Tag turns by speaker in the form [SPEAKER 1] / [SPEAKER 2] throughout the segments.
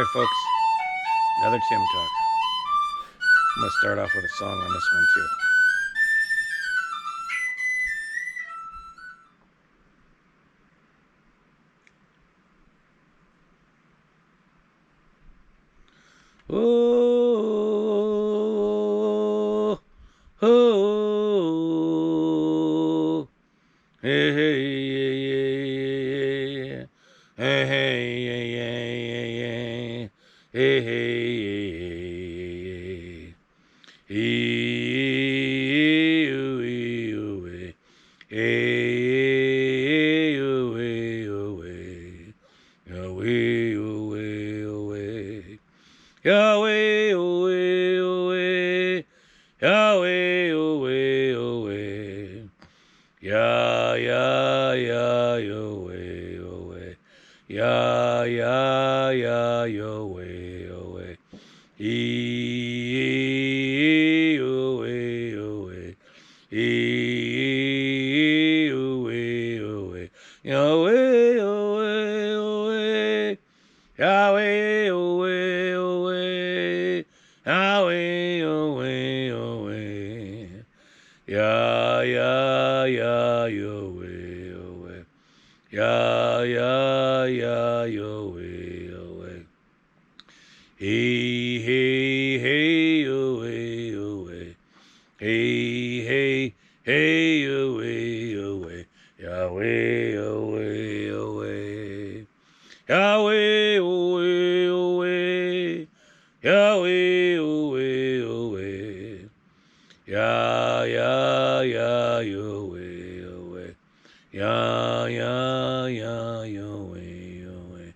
[SPEAKER 1] right, folks. Another Tim Talk. I'm going to start off with a song on this one, too. Oh, oh, hey, hey, yeah, hey, hey, yeah, hey, hey, Yahweh, away, away, Yahweh, away, away, Yah, Yah, Yah, Yahweh, away, Yah, Yah, Yah, Yahweh, away, away, away, away, away, Yahweh, away, away, Yahweh, away, away, Yahweh, away, away, Yah, Yah, Yah, Yahweh, away, Yah, Yah, Yah, Yahweh, away, hey, hey, hey, away, away, hey, hey, hey, away, away, Yahweh, away, away, Yahweh, away, away, Yahweh, away, away, Yah, Yah, Yah, Yahweh, away, Yah, Yah, Yah, Yahweh, away,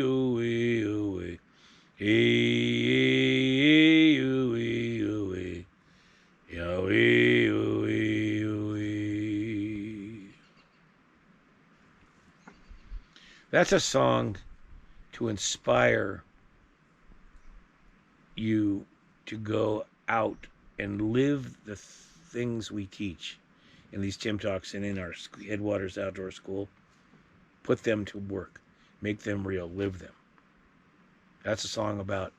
[SPEAKER 1] away, away, away, away, Yahweh, away, away. That's a song to inspire you to go out and live the things we teach in these Tim Talks and in our Headwaters Outdoor School. Put them to work. Make them real. Live them. That's a song about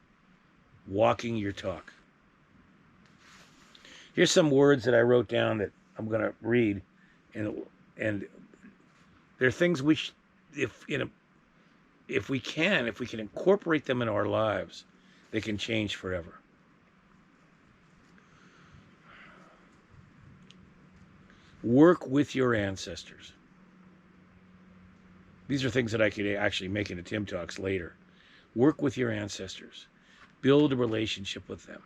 [SPEAKER 1] walking your talk. Here's some words that I wrote down that I'm going to read, and they're things we if we can incorporate them in our lives, they can change forever. Work with your ancestors. These are things that I could actually make into Tim Talks later. Work with your ancestors. Build a relationship with them.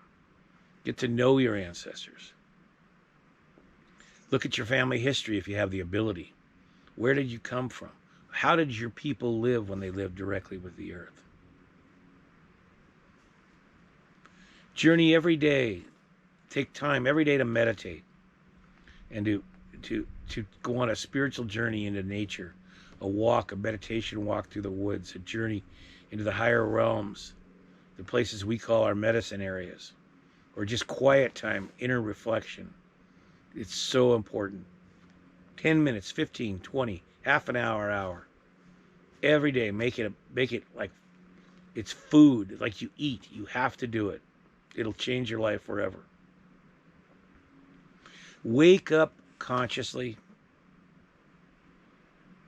[SPEAKER 1] Get to know your ancestors. Look at your family history if you have the ability. Where did you come from? How did your people live when they lived directly with the earth? Journey every day. Take time every day to meditate and to go on a spiritual journey into nature, a walk, a meditation walk through the woods, a journey into the higher realms, the places we call our medicine areas, or just quiet time, inner reflection. It's so important. 10 minutes, 15, 20, half an hour. Every day, make it like it's food, like you eat. You have to do it. It'll change your life forever. Wake up consciously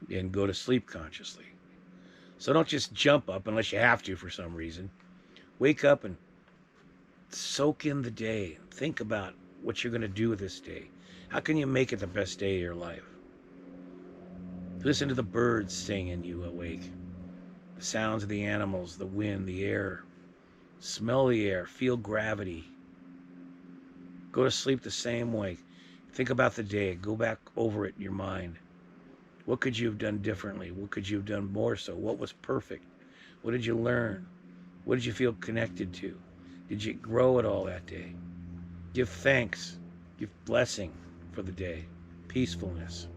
[SPEAKER 1] and go to sleep consciously. So don't just jump up unless you have to for some reason. Wake up and soak in the day. Think about what you're going to do with this day. How can you make it the best day of your life? Listen to the birds sing and you awake. The sounds of the animals, the wind, the air. Smell the air. Feel gravity. Go to sleep the same way. Think about the day. Go back over it in your mind. What could you have done differently? What could you have done more so? What was perfect? What did you learn? What did you feel connected to? Did you grow at all that day? Give thanks. Give blessing for the day. Peacefulness.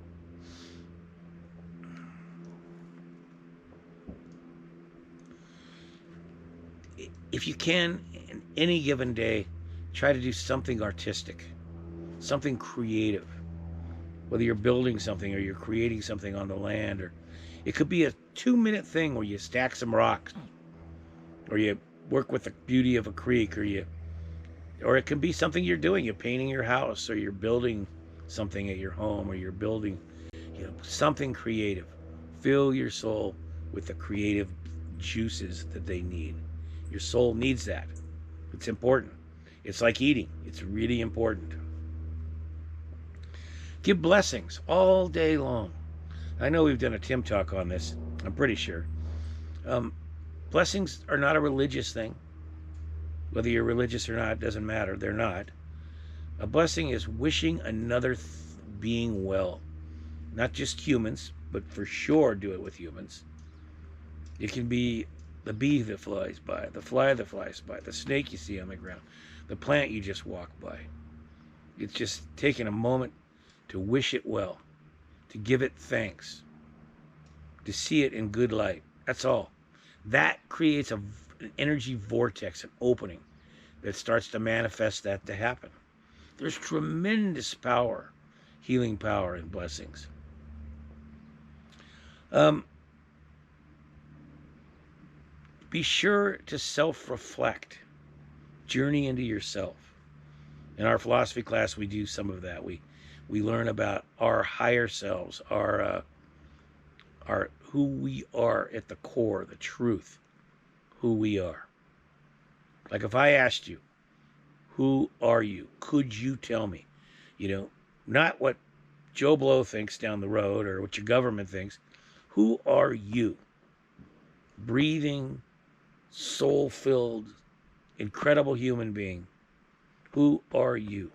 [SPEAKER 1] If you can, in any given day, try to do something artistic, something creative. Whether you're building something or you're creating something on the land, or It could be a 2-minute thing where you stack some rocks, or you work with the beauty of a creek, or it can be something you're doing. You're painting your house, or you're building something at your home, or you're building, something creative. Fill your soul with the creative juices that they need. Your soul needs that. It's important. It's like eating. It's really important. Give blessings all day long. I know we've done a Tim talk on this. I'm pretty sure. Blessings are not a religious thing. Whether you're religious or not, doesn't matter. They're not. A blessing is wishing another being well. Not just humans, but for sure do it with humans. It can be the bee that flies by, the fly that flies by, the snake you see on the ground, the plant you just walk by. It's just taking a moment to wish it well, to give it thanks, to see it in good light. That's all. That creates an energy vortex, an opening that starts to manifest that to happen. There's tremendous power, healing power in blessings. Be sure to self-reflect, journey into yourself. In our philosophy class, we do some of that. We learn about our higher selves, our who we are at the core, the truth, who we are. Like if I asked you, who are you? Could you tell me? Not what Joe Blow thinks down the road or what your government thinks. Who are you? Breathing, soul-filled, incredible human being. Who are you?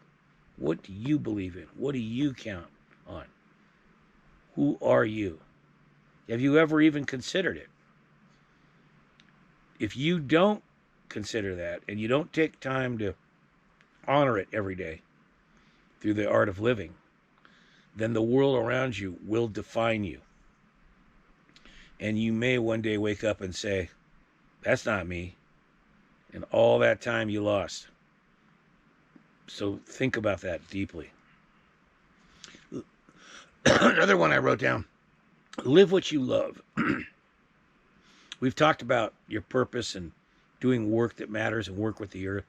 [SPEAKER 1] What do you believe in? What do you count on? Who are you? Have you ever even considered it? If you don't consider that, and you don't take time to honor it every day through the art of living, then the world around you will define you. And you may one day wake up and say, that's not me. And all that time you lost. So think about that deeply. Another one I wrote down, live what you love. We've talked about your purpose and doing work that matters and work with the earth.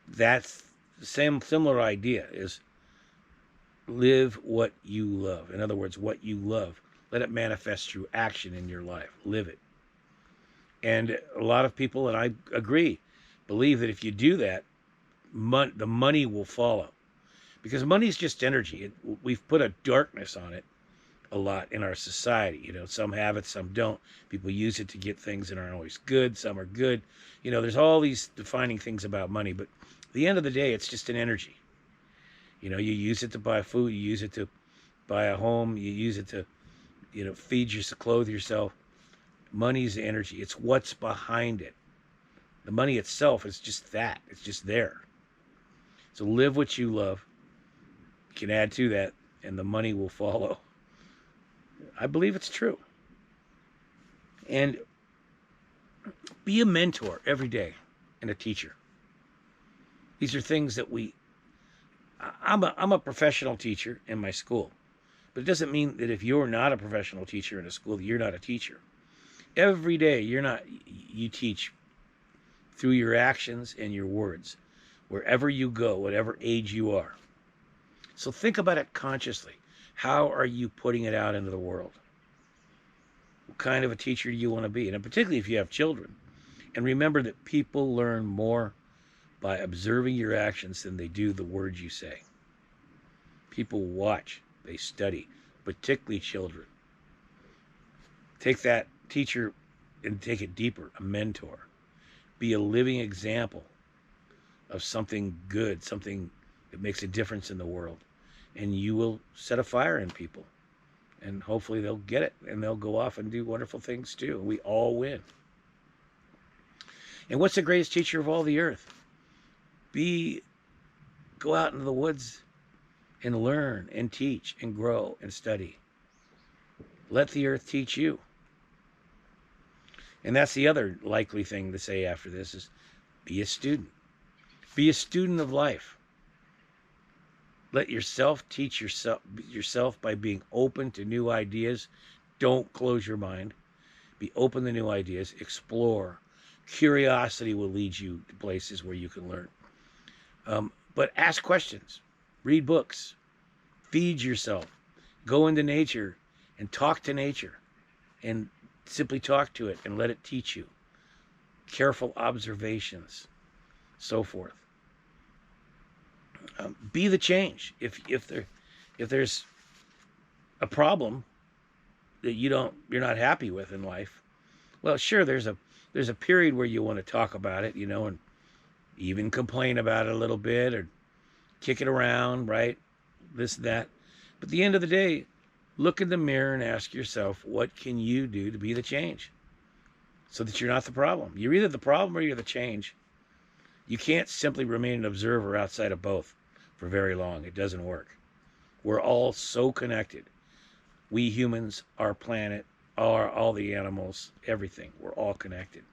[SPEAKER 1] That's the similar idea, is live what you love. In other words, what you love, let it manifest through action in your life. Live it. And a lot of people, and I agree, believe that if you do that, the money will follow. Because money is just energy. We've put a darkness on it a lot in our society. Some have it, some don't. People use it to get things that aren't always good. Some are good. There's all these defining things about money. But at the end of the day, it's just an energy. You use it to buy food. You use it to buy a home. You use it to, feed yourself, clothe yourself. Money's energy. It's what's behind it. The money itself is just that. It's just there. So live what you love. You can add to that, and the money will follow. I believe it's true. And be a mentor every day and a teacher. These are things that I'm a professional teacher in my school. But it doesn't mean that if you're not a professional teacher in a school, that you're not a teacher. Every day you teach through your actions and your words, wherever you go, whatever age you are. So think about it consciously. How are you putting it out into the world? What kind of a teacher do you want to be? And particularly if you have children. And remember that people learn more by observing your actions than they do the words you say. People watch, they study, particularly children. Take that teacher and take it deeper, a mentor. Be a living example of something good, something that makes a difference in the world. And you will set a fire in people. And hopefully they'll get it, and they'll go off and do wonderful things too. We all win. And what's the greatest teacher of all the earth? Go out into the woods and learn and teach and grow and study. Let the earth teach you. And that's the other likely thing to say after this is be a student. Be a student of life. Let yourself teach yourself by being open to new ideas, Don't close your mind. Be open to new ideas. Explore. Curiosity will lead you to places where you can learn. But ask questions. Read books. Feed yourself. Go into nature and talk to nature. And simply talk to it and let it teach you. Careful observations. So forth. Be the change. If there's a problem that you're not happy with in life, well, sure, there's a period where you want to talk about it, and even complain about it a little bit or kick it around, right? This, that. But at the end of the day, look in the mirror and ask yourself, what can you do to be the change so that you're not the problem? You're either the problem or you're the change. You can't simply remain an observer outside of both for very long. It doesn't work. We're all so connected. We humans, our planet, all the animals, everything. We're all connected.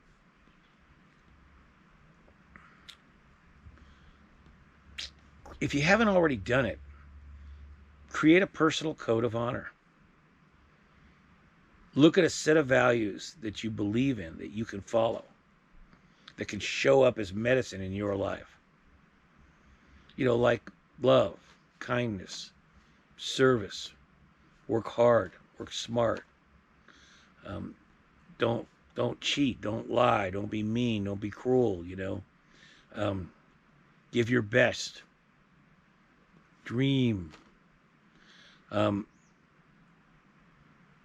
[SPEAKER 1] If you haven't already done it, create a personal code of honor. Look at a set of values that you believe in, that you can follow, that can show up as medicine in your life. Like love, kindness, service, work hard, work smart. Don't cheat, don't lie, don't be mean, don't be cruel, give your best. Dream.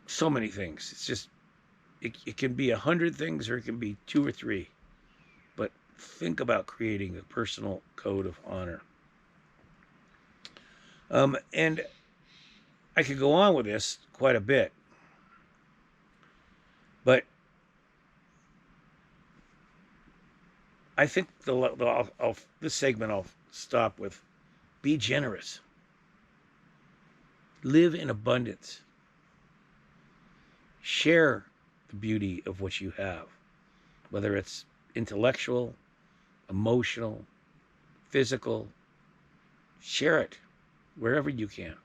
[SPEAKER 1] So many things. It's just, it can be 100 things or it can be 2 or 3. But think about creating a personal code of honor. And I could go on with this quite a bit. But I think this segment I'll stop with. Be generous. Live in abundance. Share the beauty of what you have, whether it's intellectual, emotional, physical. Share it wherever you can.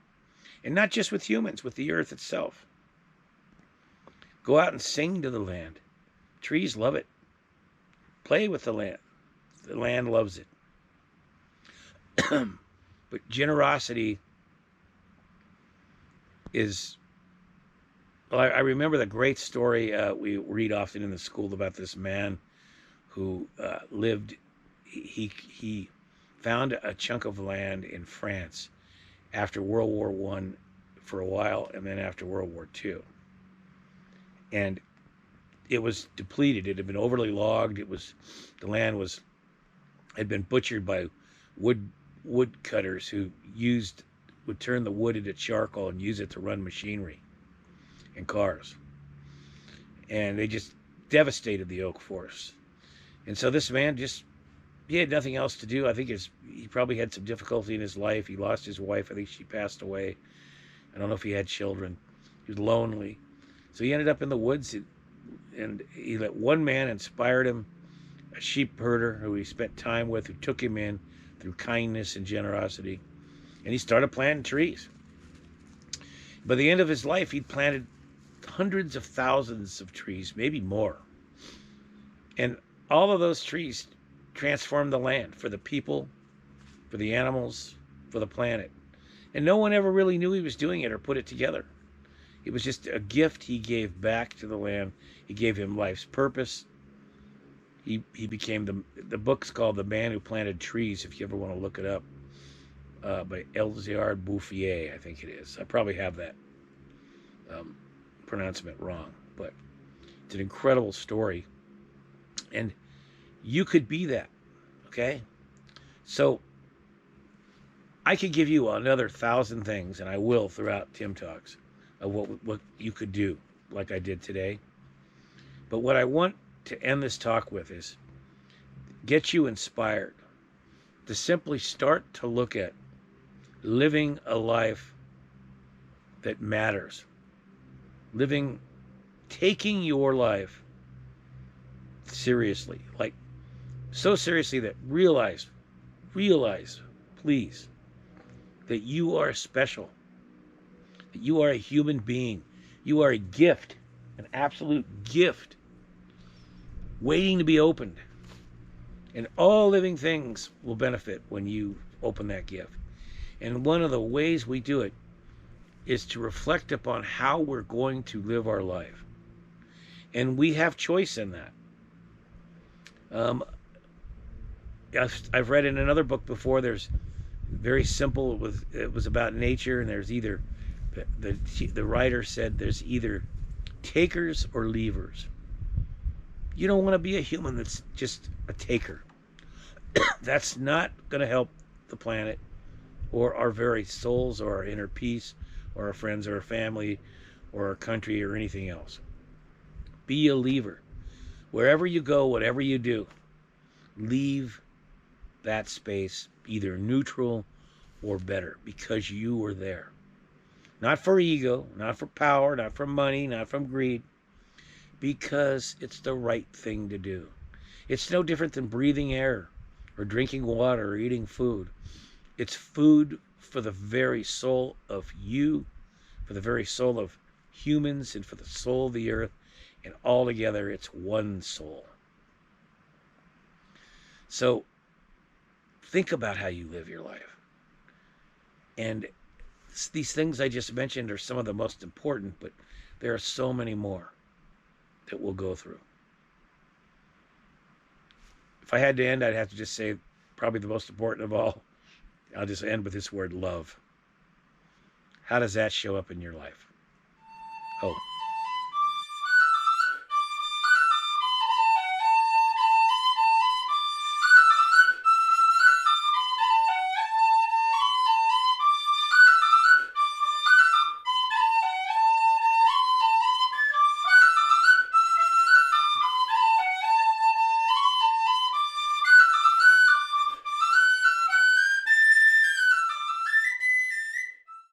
[SPEAKER 1] And not just with humans, with the earth itself. Go out and sing to the land. Trees love it. Play with the land. The land loves it. But generosity is... Well, I remember the great story we read often in the school about this man who lived... He found a chunk of land in France after World War I for a while, and then after World War II. And it was depleted. It had been overly logged. The land had been butchered by woodcutters who would turn the wood into charcoal and use it to run machinery and cars. And they just devastated the oak forest. And so this man he had nothing else to do. I think he probably had some difficulty in his life. He lost his wife. I think she passed away. I don't know if he had children. He was lonely. So he ended up in the woods, and he let one man inspired him, a sheep herder who he spent time with, who took him in through kindness and generosity. And he started planting trees. By the end of his life, he'd planted hundreds of thousands of trees, maybe more. And all of those trees transformed the land for the people, for the animals, for the planet. And no one ever really knew he was doing it or put it together. It was just a gift he gave back to the land. He gave him life's purpose. He became the book's called The Man Who Planted Trees, if you ever want to look it up, by Elzéard Bouffier, I think it is. I probably have that pronouncement wrong, but it's an incredible story. And you could be that, okay? So I could give you another 1,000 things, and I will throughout Tim Talks, of what you could do, like I did today. But what I want to end this talk with is get you inspired to simply start to look at living a life that matters. Taking your life seriously, like so seriously that realize, please, that you are special, that you are a human being. You are a gift, an absolute gift, waiting to be opened. And all living things will benefit when you open that gift. And one of the ways we do it is to reflect upon how we're going to live our life. And we have choice in that. I've read in another book before, there's very simple, it was about nature, and there's either, the writer said there's either takers or leavers. You don't want to be a human that's just a taker. That's not going to help the planet or our very souls or our inner peace or our friends or our family or our country or anything else. Be a leaver. Wherever you go, whatever you do, leave that space either neutral or better because you were there. Not for ego, not for power, not for money, not from greed, because it's the right thing to do. It's no different than breathing air or drinking water or eating food. It's food for the very soul of you, for the very soul of humans, and for the soul of the earth. And all together, it's one soul. So think about how you live your life. And these things I just mentioned are some of the most important, but there are so many more that we'll go through. If I had to end, I'd have to just say probably the most important of all. I'll just end with this word, love. How does that show up in your life? Oh,